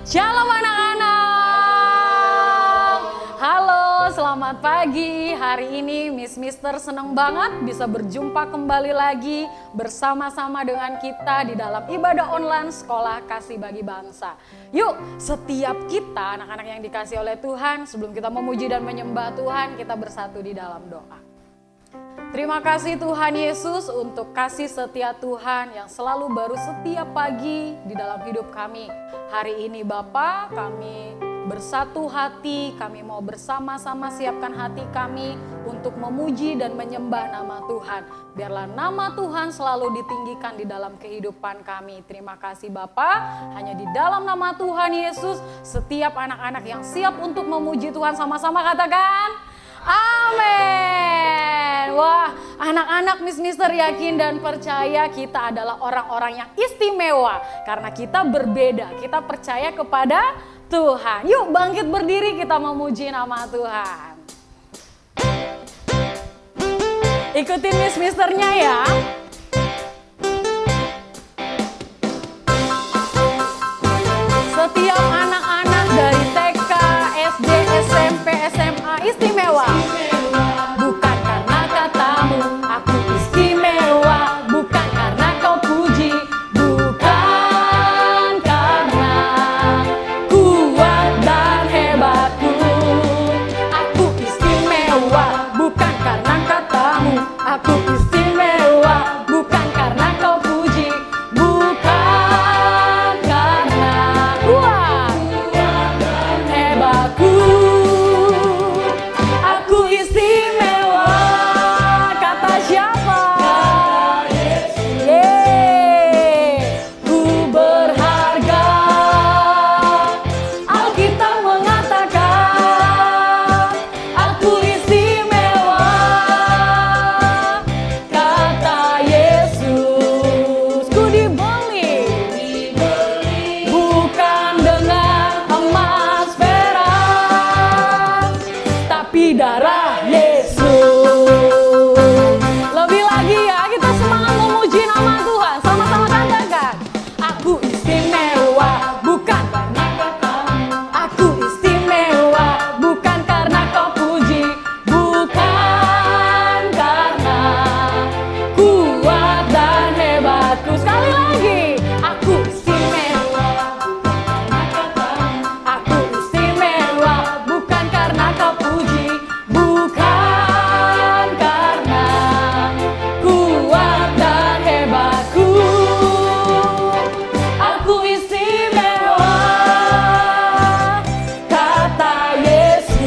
Shalom anak-anak. Halo, selamat pagi. Hari ini Miss Mister senang banget bisa berjumpa kembali lagi bersama-sama dengan kita di dalam ibadah online Sekolah Kasih Bagi Bangsa. Yuk, setiap kita anak-anak yang dikasih oleh Tuhan, sebelum kita memuji dan menyembah Tuhan, kita bersatu di dalam doa. Terima kasih Tuhan Yesus untuk kasih setia Tuhan yang selalu baru setiap pagi di dalam hidup kami. Hari ini Bapa, kami bersatu hati, kami mau bersama-sama siapkan hati kami untuk memuji dan menyembah nama Tuhan. Biarlah nama Tuhan selalu ditinggikan di dalam kehidupan kami. Terima kasih Bapa, hanya di dalam nama Tuhan Yesus, setiap anak-anak yang siap untuk memuji Tuhan sama-sama katakan, amin. Wah, anak-anak Miss Mister yakin dan percaya kita adalah orang-orang yang istimewa. Karena kita berbeda, kita percaya kepada Tuhan. Yuk bangkit berdiri, kita memuji nama Tuhan. Ikutin Miss Misternya ya. Setiap anak-anak dari TK, SD, SMP, SMA istimewa. Bukan karena katamu aku istimewa, bukan karena kau puji, bukan karena kuat dan hebatku. Aku istimewa, bukan karena katamu aku istimewa, bukan karena kau puji, bukan karena kuat dan hebatku. Aku istimewa, kata siapa? Ku berharga. Alkitab mengatakan aku istimewa, kata Yesus. Ku dibeli bukan dengan emas perak, tapi darah Yesus. Lebih lagi ya, kita semangat memuji nama Tuhan. Sama-sama katakan, aku istimewa, bukan karena katamu. Aku istimewa, bukan karena kau puji, bukan karena kuat dan hebatku. Sekali lagi, aku istimewa, aku istimewa, bukan karena kau puji, bukan karena kuat dan hebatku. Aku istimewa, kata Yesus.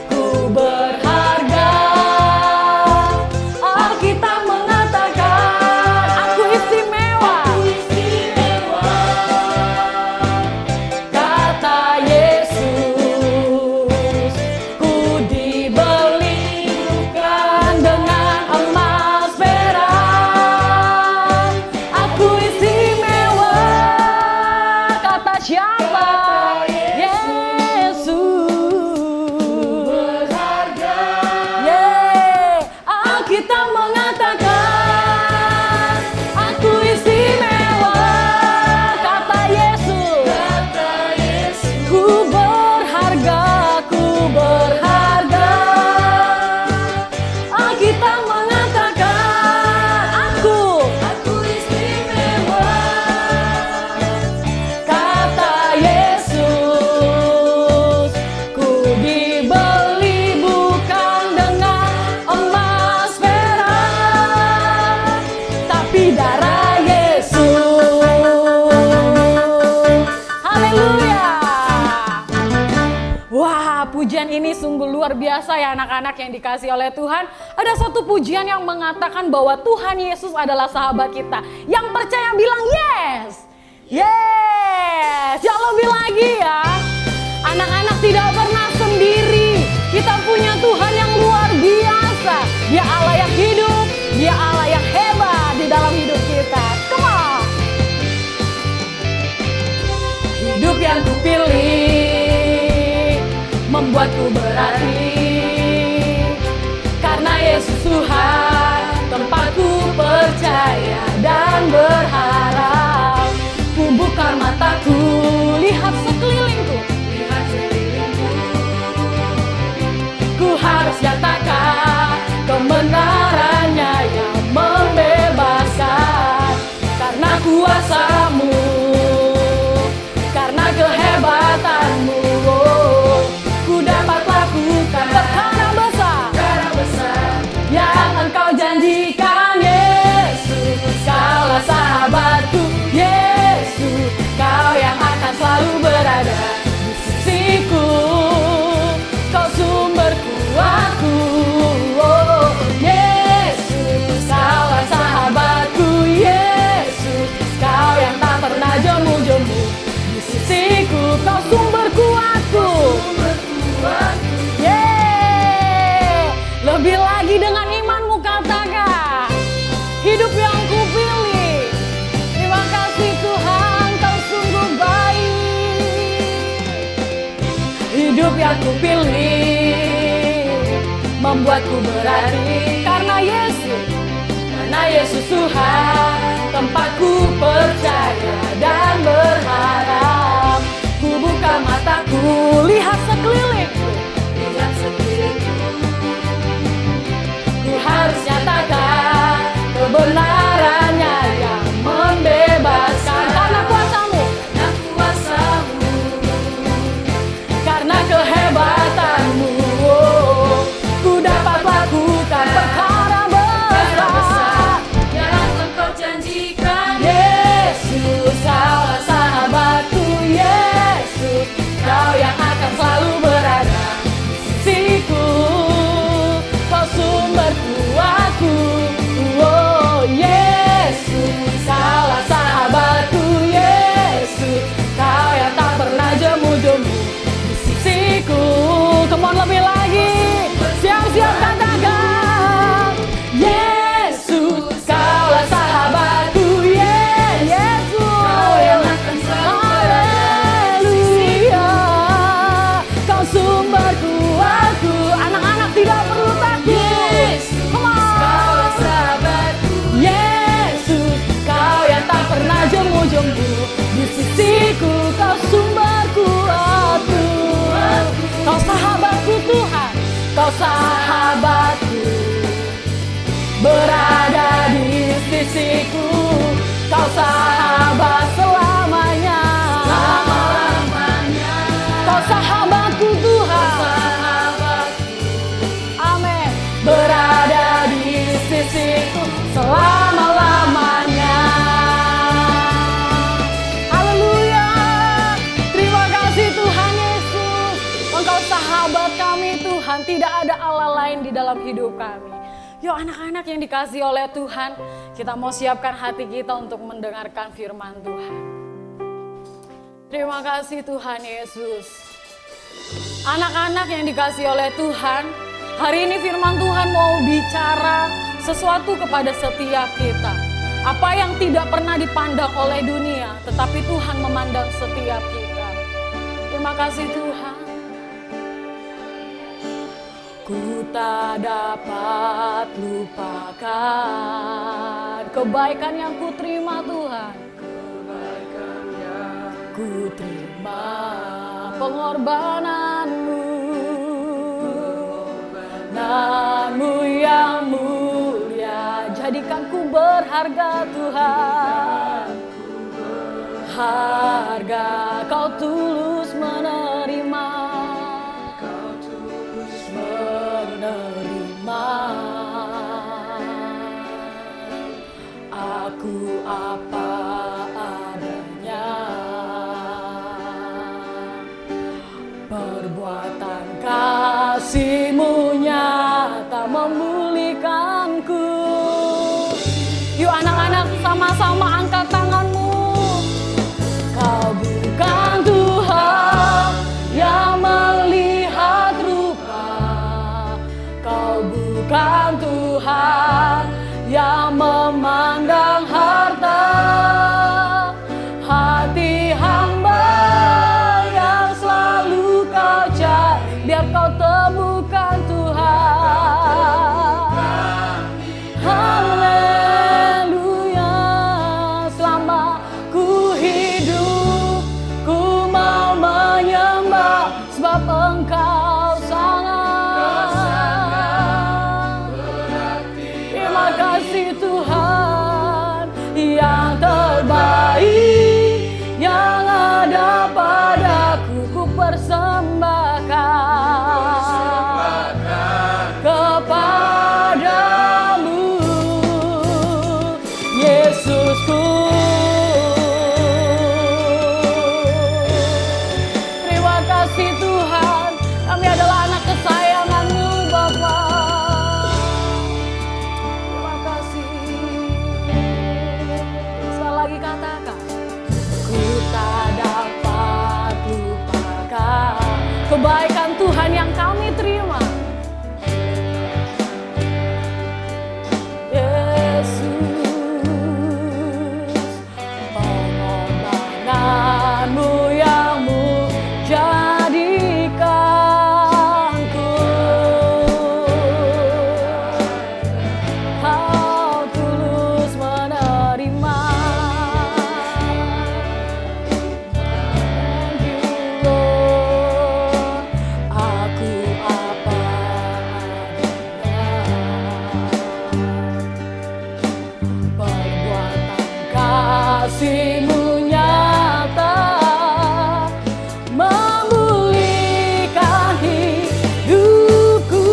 Ku berharga. Alkitab mengatakan aku istimewa, kata Yesus. Ku dibeli bukan dengan emas perak. Aku istimewa, kata siapa? Yesus. Alkitab mengatakan aku istimewa, kata Yesus. Ku berharga, ku berharga. Alkitab mengatakan aku istimewa, kata Yesus. Ku dibeli bukan dengan emas perak, tapi darah Yesus. Haleluya. Wah, pujian ini sungguh luar biasa ya anak-anak yang dikasih oleh Tuhan. Ada satu pujian yang mengatakan bahwa Tuhan Yesus adalah sahabat kita. Yang percaya bilang yes. Yes. Ya lebih lagi ya. Anak-anak tidak pernah sendiri. Kita punya Tuhan yang luar biasa. Dia Allah yang hidup. Dia Allah yang hebat di dalam hidup kita. Come on. Hidup yang kupilih membuatku berarti, karena Yesus Tuhan tempatku percaya dan berharap. Ku buka mataku Ku pilih, membuatku berani karena Yesus Tuhan, tempatku percaya dan berharap. Ku buka mataku, lihat sekelilingku, ku harus nyatakan kebenarannya yang membebaskan karena kuasamu, karena kehebatanmu. Ku dapat lakukan perkara besar yang Engkau janjikan. Yesus, Kaulah sahabatku. Yesus, Kau yang akan selalu berada di sisiku. Kau sumber kuatku. Oh Yesus, Kaulah sahabatku. Yesus, Kau yang tak pernah jemu-jemu di sisiku. Come on, lebih lagi. Siap-siap katakan. Yesus, Kaulah sahabatku. Yesus, Kau yang akan selalu haleluya. Kau sumber kuatku. Anak-anak tidak perlu takut. Yesus, Come on. Kaulah sahabatku. Yesus, Kau yang tak pernah jemu-jemu di sisiku. Kau sumber kuatku. Kau sahabatku Tuhan, Kau sahabatku, berada di sisiku. Kau sahabat selamanya. Selama-lamanya. Kau sahabatku Tuhan. Sahabatku. Amin. Berada di sisiku selama-lamanya. Haleluya. Terima kasih Tuhan Yesus. Engkau sahabat kami Tuhan. Tidak ada Allah lain di dalam hidup kami. Yuk anak-anak yang dikasihi oleh Tuhan, kita mau siapkan hati kita untuk mendengarkan firman Tuhan. Terima kasih Tuhan Yesus. Anak-anak yang dikasihi oleh Tuhan, hari ini firman Tuhan mau bicara sesuatu kepada setiap kita. Apa yang tidak pernah dipandang oleh dunia, tetapi Tuhan memandang setiap kita. Terima kasih Tuhan. Ku tak dapat lupakan kebaikan yang ku terima Tuhan. Ku terima pengorbananmu, Namu yang mulia, jadikan ku berharga Tuhan. Harga Kau tulus menerima, aku apa adanya. Perbuatan kasih-Mu nyata memulihkanku. Yuk anak-anak sama-sama angkat tanganmu. Kau bukan Tuhan yang melihat rupa, Kau bukan Tuhan yang memandang harta. Hati hamba yang selalu Kau cari, biar Kau temukan Tuhan. Haleluya. Selama ku hidup, ku mau menyembah, sebab Engkau sangat. Terima kasih Tuhan, yang terbaik yang ada padaku ku persembahkan kepadamu, Yesusku. Terima kasih Tuhan, kami adalah anak kesayangan-Mu Bapa. Terima kasih. kasih-Mu nyata memulihkan hidupku.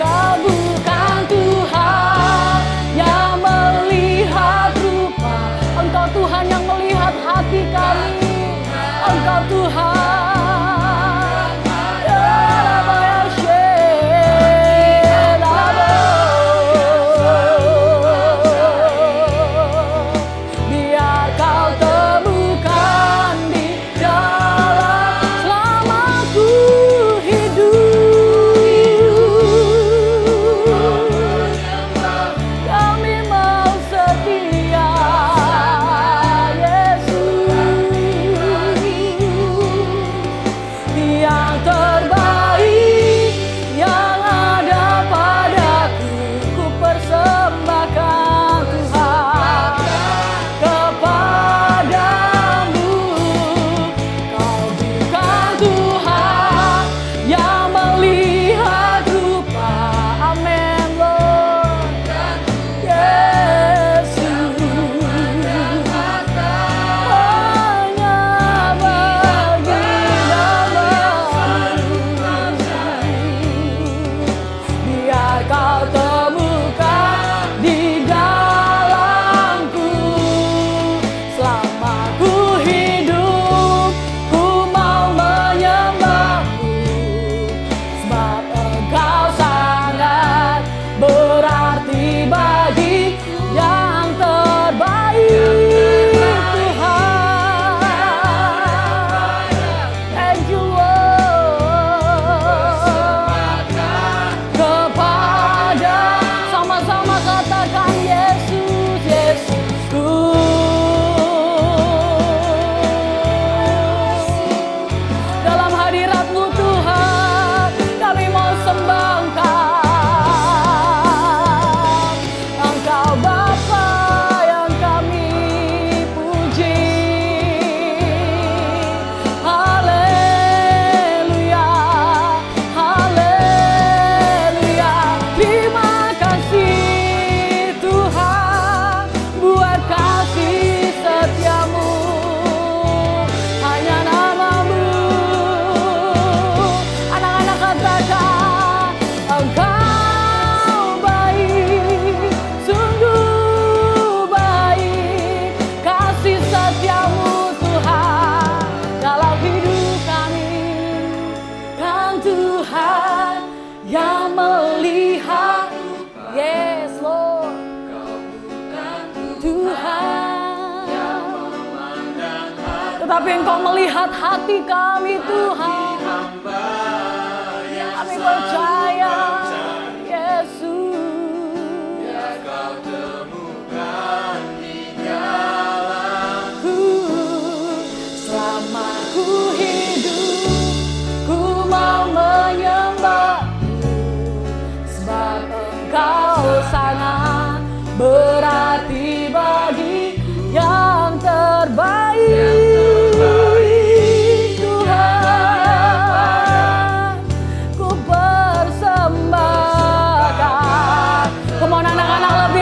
Kau bukan Tuhan yang melihat rupa, Engkau Tuhan yang melihat hati kami. Engkau Tuhan. Biar kau temukan di dalam selama ku hidup. Kami mau setia, Yesus. Yang terbaik yang ada padaku, ku persembahkan Tuhan kepadamu. Kau bukan Tuhan yang melihat rupa. Amin, Lord. Yesus. Hanya bagi biar kau temukan di dalamku. Selama ku hidup, ku mau menyembah-Mu, sebab Engkau sangat berarti bagiku. Yang terbaik Tuhan. Thank you Lord. Kepada sama-sama katakan Yesus, Yesusku. Dalam hadirat-Mu Tuhan, kami mau sembahkan Engkau Bapa yang kami puji. Haleluya, haleluya. Terima kasih Tuhan buat kasih setia-Mu. Hanya nama-Mu. Anak-anak katakan Engkau baik, sungguh baik. Kasih setia-Mu Tuhan dalam hidup kami. Kan Tuhan yang melihat. Yes Lord. Tuhan, tetapi Engkau melihat hati kami Tuhan. Kami percaya Yesus. Selama ku hidup, ku mau menyembah-Mu, sebab Engkau sangat berarti bagi. Yang terbaik Tuhan, ku persembahkan. Come on anak-anak,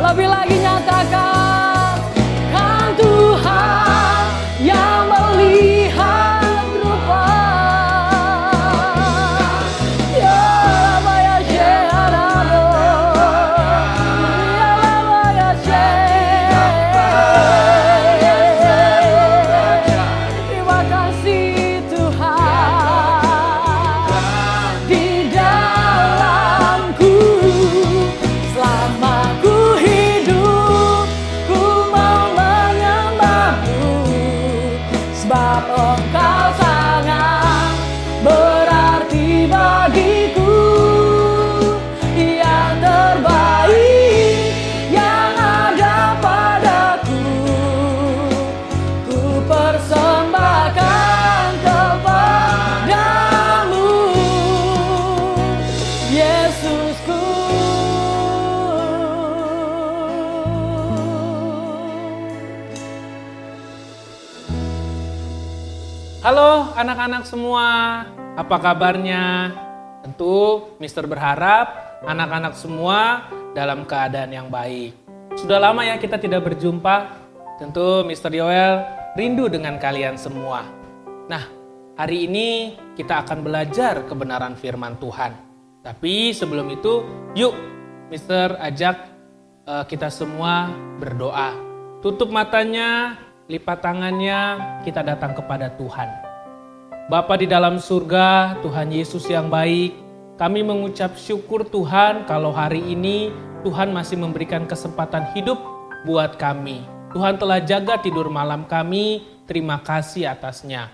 lebih lagi nyatakan. Kan Tuhan yang melihat rupa. Ya Baya Sheharado, ya Baya terima kasih Tuhan di dalamku. Selama ku hidup, ku mau menyembah-Mu, sebab Engkau sangat berarti bagiku. Yang terbaik yang ada padaku, ku persembahkan kepadamu, Yesusku. Halo anak-anak semua, apa kabarnya? Tentu Mister berharap anak-anak semua dalam keadaan yang baik. Sudah lama ya kita tidak berjumpa. Tentu Mr. Yoel rindu dengan kalian semua. Nah, hari ini kita akan belajar kebenaran firman Tuhan. Tapi sebelum itu, yuk Mr. ajak kita semua berdoa. Tutup matanya, lipat tangannya, kita datang kepada Tuhan. Bapa di dalam surga, Tuhan Yesus yang baik, kami mengucap syukur Tuhan kalau hari ini Tuhan masih memberikan kesempatan hidup buat kami. Tuhan telah jaga tidur malam kami, terima kasih atasnya.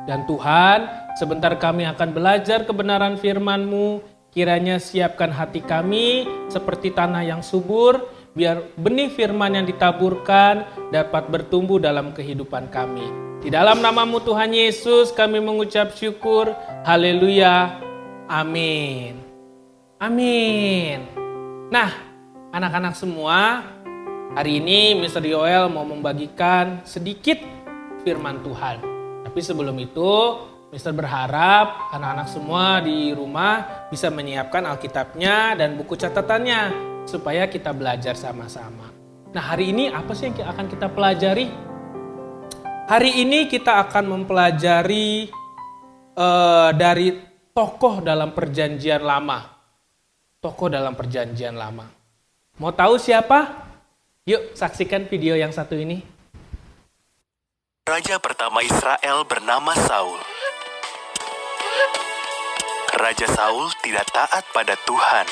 Dan Tuhan, sebentar kami akan belajar kebenaran firman-Mu, kiranya siapkan hati kami seperti tanah yang subur, biar benih firman yang ditaburkan dapat bertumbuh dalam kehidupan kami. Di dalam nama-Mu Tuhan Yesus kami mengucap syukur, haleluya, amin. Amin. Nah, anak-anak semua, hari ini Mr. Yoel mau membagikan sedikit firman Tuhan. Tapi sebelum itu, Mr. berharap anak-anak semua di rumah bisa menyiapkan Alkitabnya dan buku catatannya supaya kita belajar sama-sama. Nah, hari ini apa sih yang akan kita pelajari? Hari ini kita akan mempelajari dari tokoh dalam Perjanjian Lama. Tokoh dalam Perjanjian Lama. Mau tahu siapa? Yuk saksikan video yang satu ini. Raja pertama Israel bernama Saul. Raja Saul tidak taat pada Tuhan.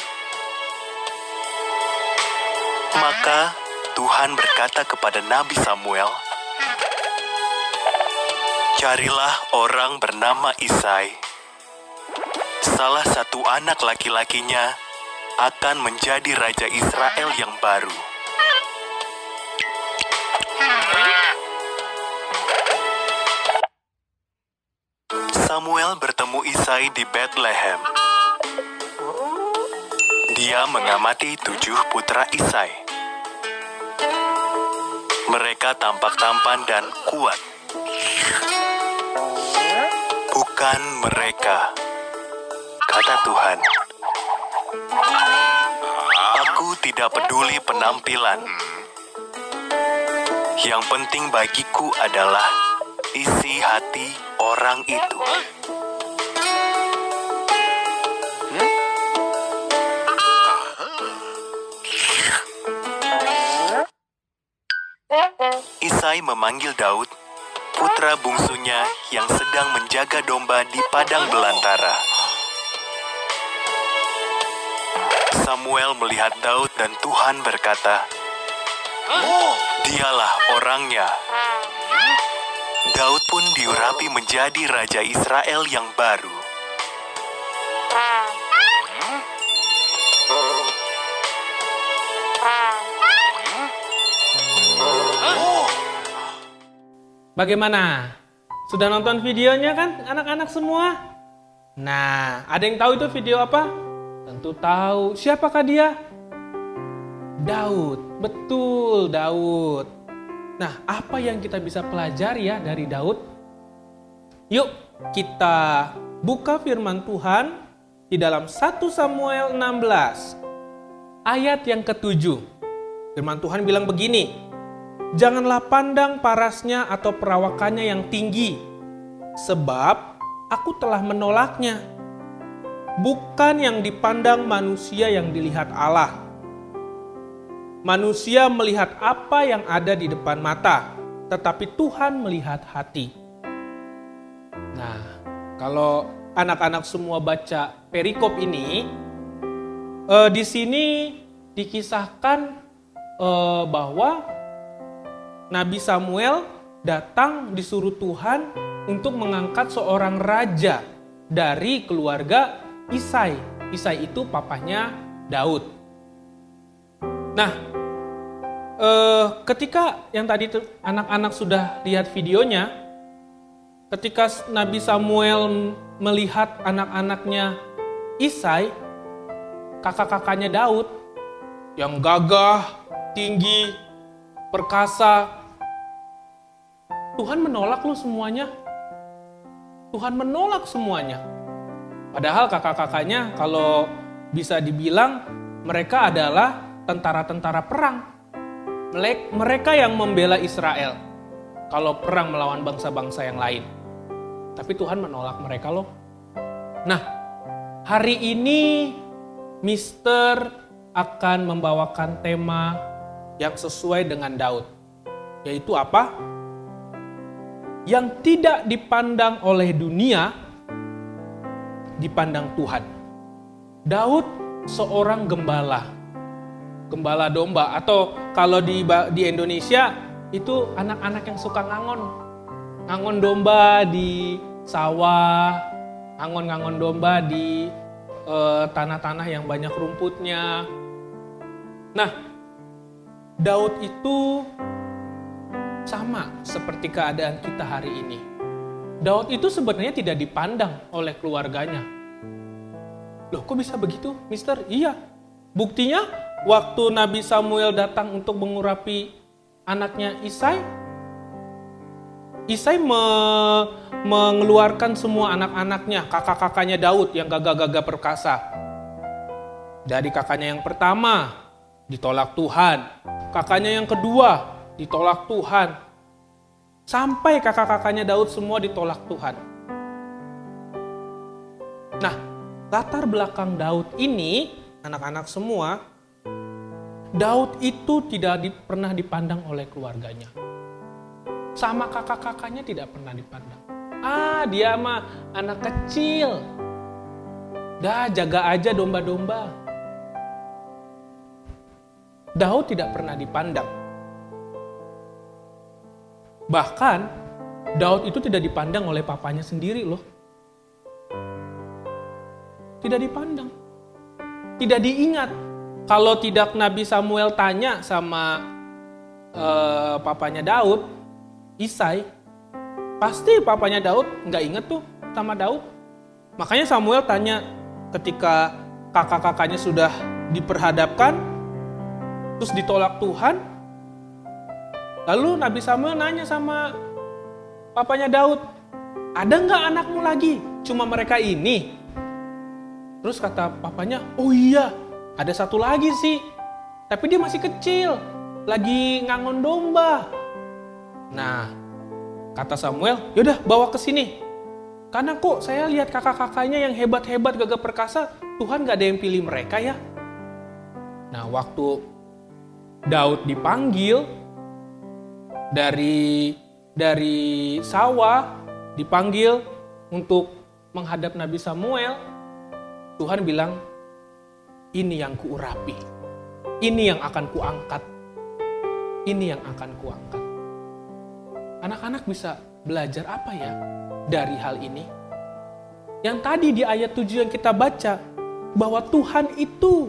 Maka Tuhan berkata kepada Nabi Samuel, "Carilah orang bernama Isai. Salah satu anak laki-lakinya akan menjadi raja Israel yang baru." Samuel bertemu Isai di Bethlehem. Dia mengamati 7 putra Isai. Mereka tampak tampan dan kuat. "Bukan mereka," kata Tuhan. "Aku tidak peduli penampilan. Yang penting bagiku adalah isi hati orang itu." Isai memanggil Daud, putra bungsunya yang sedang menjaga domba di padang belantara. Samuel melihat Daud dan Tuhan berkata, "Dialah orangnya." Daud pun diurapi menjadi raja Israel yang baru. Bagaimana? Sudah nonton videonya kan anak-anak semua? Nah, ada yang tahu itu video apa? Tentu tahu. Siapakah dia? Daud. Betul, Daud. Nah, apa yang kita bisa pelajari ya dari Daud? Yuk, kita buka firman Tuhan di dalam 1 Samuel 16. Ayat yang ke-7. Firman Tuhan bilang begini, "Janganlah pandang parasnya atau perawakannya yang tinggi, sebab aku telah menolaknya. Bukan yang dipandang manusia yang dilihat Allah. Manusia melihat apa yang ada di depan mata, tetapi Tuhan melihat hati." Nah, kalau anak-anak semua baca perikop ini, di sini dikisahkan bahwa Nabi Samuel datang disuruh Tuhan untuk mengangkat seorang raja dari keluarga Isai. Isai itu papanya Daud. Nah, ketika yang tadi anak-anak sudah lihat videonya, ketika Nabi Samuel melihat anak-anaknya Isai, kakak-kakaknya Daud, yang gagah, tinggi, perkasa, Tuhan menolak lu semuanya. Tuhan menolak semuanya. Padahal kakak-kakaknya kalau bisa dibilang mereka adalah tentara-tentara perang. Mereka yang membela Israel kalau perang melawan bangsa-bangsa yang lain. Tapi Tuhan menolak mereka loh. Nah, hari ini Mister akan membawakan tema yang sesuai dengan Daud. Yaitu apa? Yang tidak dipandang oleh dunia, dipandang Tuhan. Daud seorang gembala domba, atau kalau di Indonesia itu anak-anak yang suka ngangon domba di sawah, ngangon domba di tanah-tanah yang banyak rumputnya. Nah, Daud itu sama seperti keadaan kita hari ini. Daud itu sebenarnya tidak dipandang oleh keluarganya. Loh, kok bisa begitu, Mister? Iya. Buktinya, waktu Nabi Samuel datang untuk mengurapi anaknya Isai mengeluarkan semua anak-anaknya, kakak-kakaknya Daud yang gagah-gagah perkasa. Dari kakaknya yang pertama, ditolak Tuhan. Kakaknya yang kedua, ditolak Tuhan. Sampai kakak-kakaknya Daud semua ditolak Tuhan. Nah, latar belakang Daud ini, anak-anak semua, Daud itu tidak pernah dipandang oleh keluarganya. Sama kakak-kakaknya tidak pernah dipandang. Dia mah anak kecil. Dah, jaga aja domba-domba. Daud tidak pernah dipandang. Bahkan, Daud itu tidak dipandang oleh papanya sendiri loh. Tidak dipandang. Tidak diingat. Kalau tidak Nabi Samuel tanya sama papanya Daud, Isai, pasti papanya Daud nggak inget tuh sama Daud. Makanya Samuel tanya ketika kakak-kakaknya sudah diperhadapkan, terus ditolak Tuhan. Lalu Nabi Samuel nanya sama papanya Daud, ada nggak anakmu lagi? Cuma mereka ini. Terus kata papanya, oh iya, ada satu lagi sih. Tapi dia masih kecil, lagi ngangon domba. Nah, kata Samuel, yaudah bawa ke sini. Karena kok saya lihat kakak-kakaknya yang hebat-hebat gagah perkasa, Tuhan gak ada yang pilih mereka ya. Nah, waktu Daud dipanggil dari sawah, dipanggil untuk menghadap Nabi Samuel, Tuhan bilang, ini yang kuurapi, ini yang akan kuangkat, ini yang akan kuangkat. Anak-anak bisa belajar apa ya dari hal ini? Yang tadi di ayat 7 yang kita baca, bahwa Tuhan itu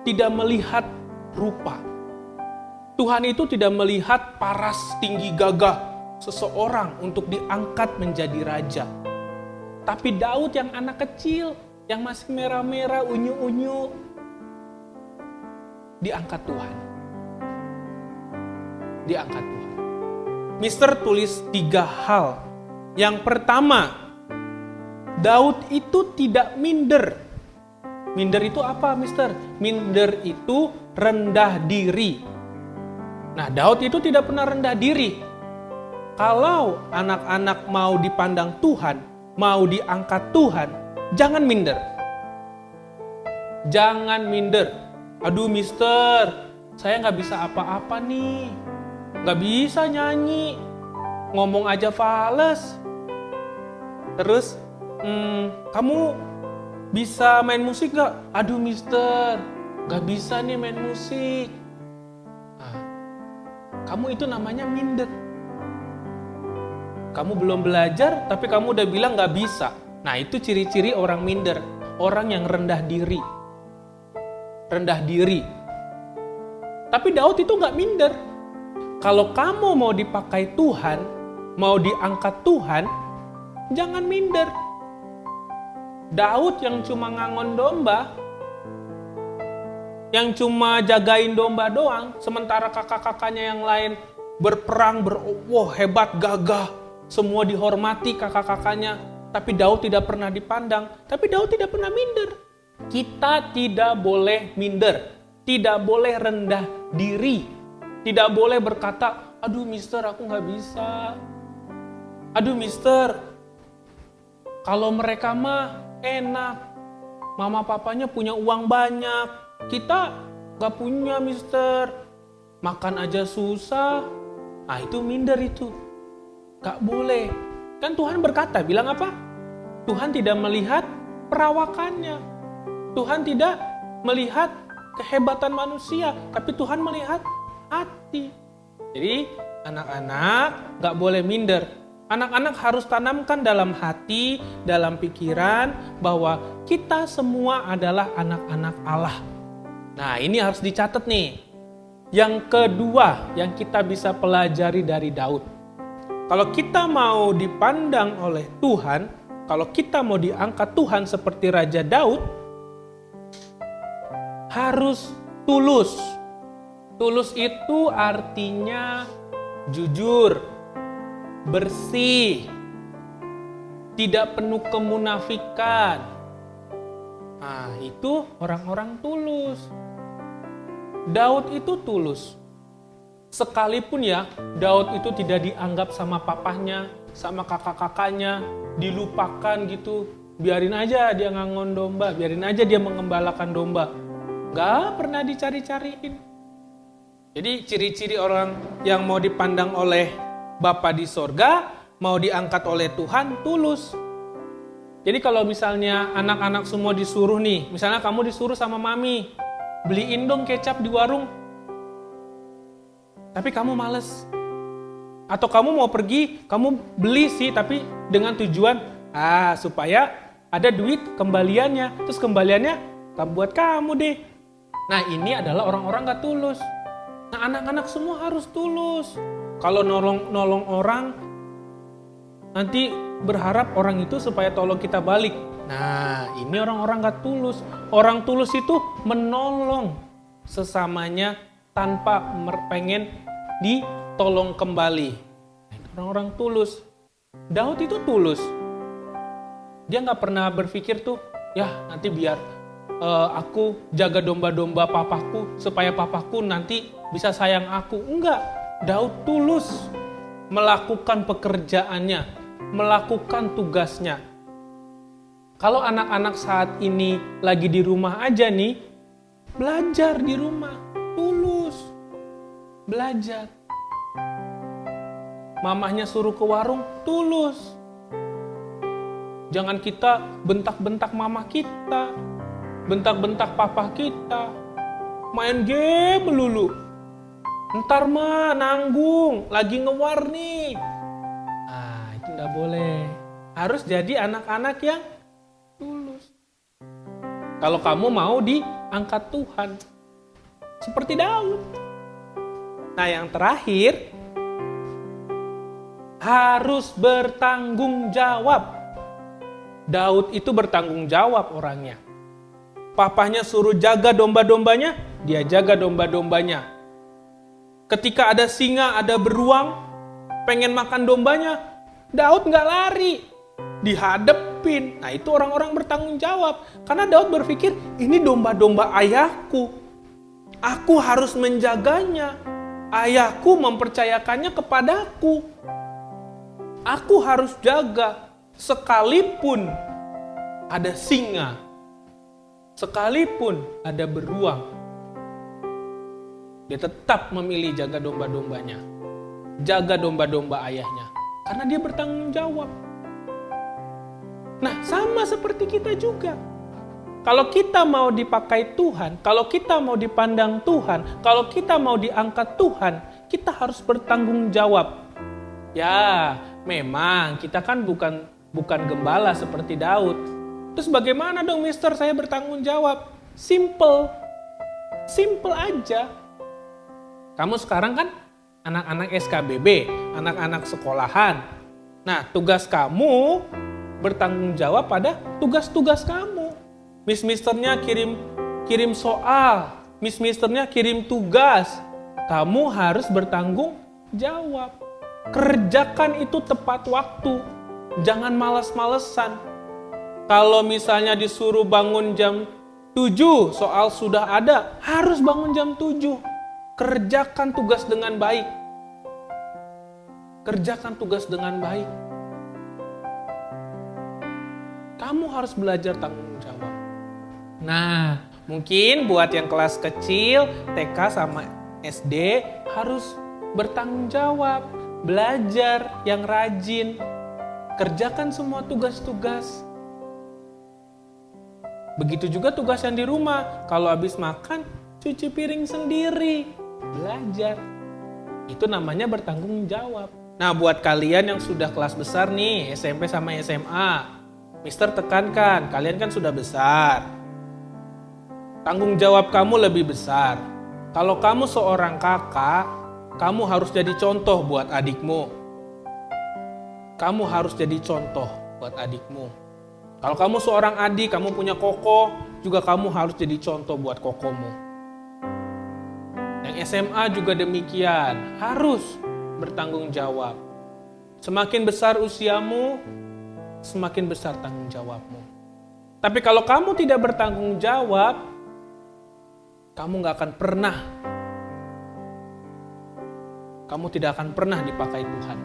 tidak melihat rupa. Tuhan itu tidak melihat paras tinggi gagah seseorang untuk diangkat menjadi raja. Tapi Daud yang anak kecil, yang masih merah-merah, unyu-unyu, diangkat Tuhan. Diangkat Tuhan. Mister tulis 3 hal. Yang pertama, Daud itu tidak minder. Minder itu apa, Mister? Minder itu rendah diri. Nah, Daud itu tidak pernah rendah diri. Kalau anak-anak mau dipandang Tuhan, mau diangkat Tuhan, jangan minder. Jangan minder. Aduh, Mister, saya nggak bisa apa-apa nih. Nggak bisa nyanyi, ngomong aja fales. Terus, kamu bisa main musik gak? Aduh Mister, gak bisa nih main musik. Nah, kamu itu namanya minder. Kamu belum belajar, tapi kamu udah bilang gak bisa. Nah, itu ciri-ciri orang minder. Orang yang rendah diri. Rendah diri. Tapi Daud itu gak minder. Kalau kamu mau dipakai Tuhan, mau diangkat Tuhan, jangan minder. Daud yang cuma ngangon domba, yang cuma jagain domba doang, sementara kakak-kakaknya yang lain berperang, hebat, gagah, semua dihormati kakak-kakaknya, tapi Daud tidak pernah dipandang, tapi Daud tidak pernah minder. Kita tidak boleh minder, Tidak boleh rendah diri. Tidak boleh berkata, aduh mister aku nggak bisa. Aduh mister, kalau mereka mah enak. Mama papanya punya uang banyak. Kita nggak punya mister. Makan aja susah. Ah itu minder itu. Gak boleh. Kan Tuhan berkata, bilang apa? Tuhan tidak melihat perawakannya. Tuhan tidak melihat kehebatan manusia, tapi Tuhan melihat hati. Jadi anak-anak gak boleh minder. Anak-anak harus tanamkan dalam hati, dalam pikiran, bahwa kita semua adalah anak-anak Allah. Nah ini harus dicatat nih. Yang kedua yang kita bisa pelajari dari Daud. Kalau kita mau dipandang oleh Tuhan, kalau kita mau diangkat Tuhan seperti Raja Daud, harus tulus. Tulus itu artinya jujur, bersih, tidak penuh kemunafikan. Nah, itu orang-orang tulus. Daud itu tulus. Sekalipun ya, Daud itu tidak dianggap sama papahnya, sama kakak-kakaknya, dilupakan gitu. Biarin aja dia ngangon domba, biarin aja dia mengembalakan domba. Gak pernah dicari-cariin. Jadi ciri-ciri orang yang mau dipandang oleh Bapa di sorga, mau diangkat oleh Tuhan, tulus. Jadi kalau misalnya anak-anak semua disuruh nih, misalnya kamu disuruh sama mami, beliin dong kecap di warung. Tapi kamu males. Atau kamu mau pergi, kamu beli sih, tapi dengan tujuan, supaya ada duit kembaliannya. Terus kembaliannya buat kamu deh. Nah ini adalah orang-orang gak tulus. Nah anak-anak semua harus tulus. Kalau nolong orang, nanti berharap orang itu supaya tolong kita balik. Nah ini orang-orang gak tulus. Orang tulus itu menolong sesamanya tanpa pengen ditolong kembali. Orang-orang tulus. Daud itu tulus. Dia gak pernah berpikir tuh, ya nanti biar aku jaga domba-domba papaku supaya papaku nanti bisa sayang aku. Enggak, Daud tulus melakukan pekerjaannya, melakukan tugasnya. Kalau anak-anak saat ini lagi di rumah aja nih, belajar di rumah, tulus, belajar. Mamahnya suruh ke warung, tulus. Jangan kita bentak-bentak mama kita, bentak-bentak papa kita, main game melulu. Ntar mah nanggung, lagi ngewar nih. Ah, itu nggak boleh. Harus jadi anak-anak yang tulus. Kalau kamu mau diangkat Tuhan, seperti Daud. Nah, yang terakhir, harus bertanggung jawab. Daud itu bertanggung jawab orangnya. Papahnya suruh jaga domba-dombanya, dia jaga domba-dombanya. Ketika ada singa, ada beruang, pengen makan dombanya, Daud nggak lari, dihadepin. Nah itu orang-orang bertanggung jawab. Karena Daud berpikir, ini domba-domba ayahku. Aku harus menjaganya. Ayahku mempercayakannya kepadaku. Aku harus jaga. Sekalipun ada singa, sekalipun ada beruang, dia tetap memilih jaga domba-dombanya, jaga domba-domba ayahnya, karena dia bertanggung jawab. Nah, sama seperti kita juga. Kalau kita mau dipakai Tuhan, kalau kita mau dipandang Tuhan, kalau kita mau diangkat Tuhan, kita harus bertanggung jawab. Ya, memang kita kan bukan gembala seperti Daud. Terus bagaimana dong mister saya bertanggung jawab? Simple aja. Kamu sekarang kan anak-anak SKBB, anak-anak sekolahan. Nah, tugas kamu bertanggung jawab pada tugas-tugas kamu. Misternya kirim soal, misternya kirim tugas. Kamu harus bertanggung jawab. Kerjakan itu tepat waktu. Jangan malas-malesan. Kalau misalnya disuruh bangun jam 7, soal sudah ada, harus bangun jam 7. Kerjakan tugas dengan baik. Kerjakan tugas dengan baik. Kamu harus belajar tanggung jawab. Nah, mungkin buat yang kelas kecil, TK sama SD harus bertanggung jawab. Belajar yang rajin. Kerjakan semua tugas-tugas. Begitu juga tugas yang di rumah. Kalau habis makan, cuci piring sendiri. Belajar. Itu namanya bertanggung jawab. Nah, buat kalian yang sudah kelas besar nih, SMP sama SMA, Mister tekankan, kalian kan sudah besar. Tanggung jawab kamu lebih besar. Kalau kamu seorang kakak, kamu harus jadi contoh buat adikmu. Kamu harus jadi contoh buat adikmu. Kalau kamu seorang adik, kamu punya koko, juga kamu harus jadi contoh buat kokomu. Yang SMA juga demikian, harus bertanggung jawab. Semakin besar usiamu, semakin besar tanggung jawabmu. Tapi kalau kamu tidak bertanggung jawab, kamu tidak akan pernah dipakai Tuhan.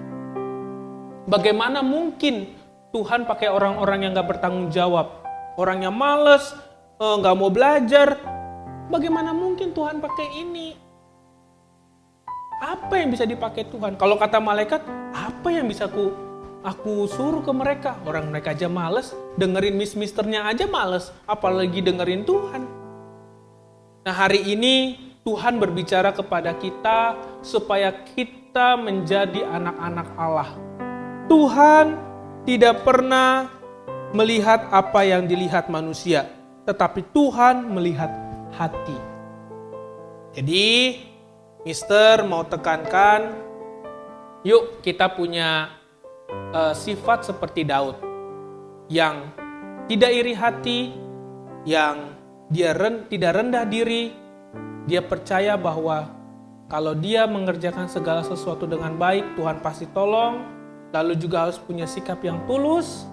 Bagaimana mungkin Tuhan pakai orang-orang yang gak bertanggung jawab? Orang yang males, gak mau belajar. Bagaimana mungkin Tuhan pakai ini? Apa yang bisa dipakai Tuhan? Kalau kata malaikat, apa yang bisa aku suruh ke mereka? Orang mereka aja males, dengerin misternya aja males, apalagi dengerin Tuhan. Nah, hari ini Tuhan berbicara kepada kita supaya kita menjadi anak-anak Allah. Tuhan tidak pernah melihat apa yang dilihat manusia, tetapi Tuhan melihat hati. Jadi, Mister mau tekankan, yuk kita punya sifat seperti Daud, yang tidak iri hati, yang dia tidak rendah diri, dia percaya bahwa kalau dia mengerjakan segala sesuatu dengan baik, Tuhan pasti tolong. Lalu juga harus punya sikap yang tulus,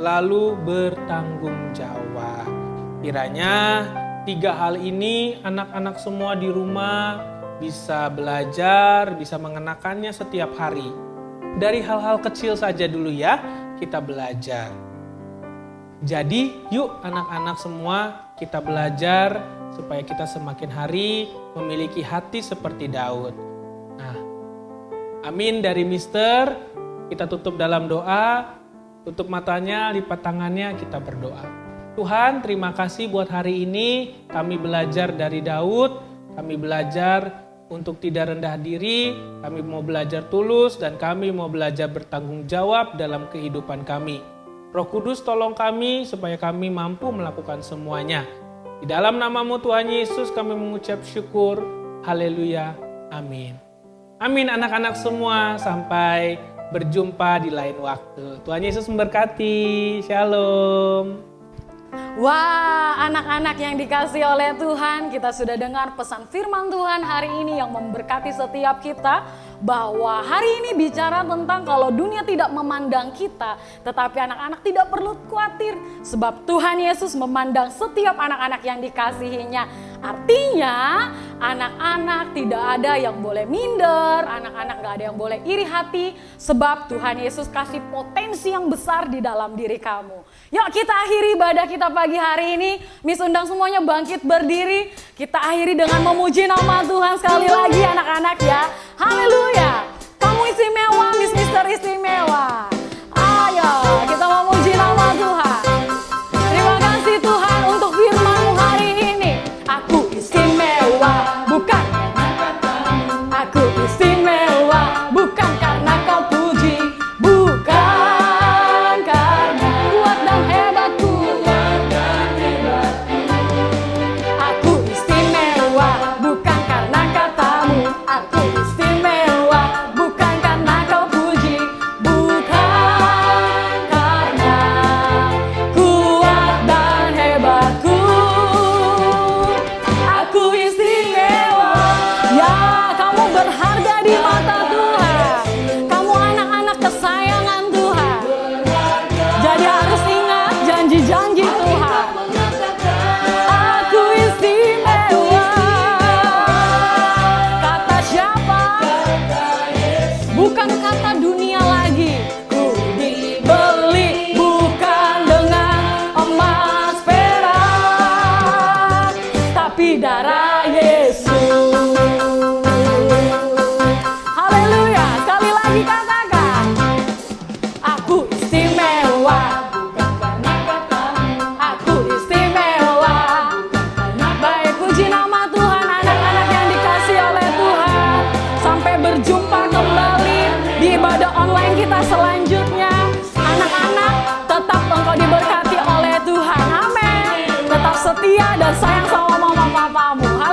lalu bertanggung jawab. Kiranya 3 hal ini anak-anak semua di rumah bisa belajar, bisa mengenakannya setiap hari. Dari hal-hal kecil saja dulu ya, kita belajar. Jadi yuk anak-anak semua kita belajar supaya kita semakin hari memiliki hati seperti Daud. Nah, amin dari Mister. Kita tutup dalam doa, tutup matanya, lipat tangannya, kita berdoa. Tuhan, terima kasih buat hari ini. Kami belajar dari Daud, kami belajar untuk tidak rendah diri, kami mau belajar tulus, dan kami mau belajar bertanggung jawab dalam kehidupan kami. Roh Kudus tolong kami supaya kami mampu melakukan semuanya. Di dalam namamu Tuhan Yesus kami mengucap syukur. Haleluya. Amin. Amin anak-anak semua. Sampai berjumpa di lain waktu. Tuhan Yesus memberkati. Shalom. Wah, anak-anak yang dikasih oleh Tuhan, kita sudah dengar pesan firman Tuhan hari ini yang memberkati setiap kita. Bahwa hari ini bicara tentang kalau dunia tidak memandang kita, tetapi anak-anak tidak perlu khawatir. Sebab Tuhan Yesus memandang setiap anak-anak yang dikasihinya. Artinya anak-anak tidak ada yang boleh minder, anak-anak gak ada yang boleh iri hati. Sebab Tuhan Yesus kasih potensi yang besar di dalam diri kamu. Yuk kita akhiri ibadah kita pagi hari ini. Miss undang semuanya bangkit berdiri. Kita akhiri dengan memuji nama Tuhan sekali lagi anak-anak ya. Haleluya. Kamu istimewa, Mister istimewa. Ayo kita memuji nama Tuhan. Terima kasih Tuhan untuk firman-Mu hari ini. Aku istimewa bukan aku istimewa bukan karena kau puji, bukan karena kuat dan hebatku. Aku istimewa bukan karena katamu. Aku istimewa bukan karena kau puji, setia dan sayang sama mama papamu.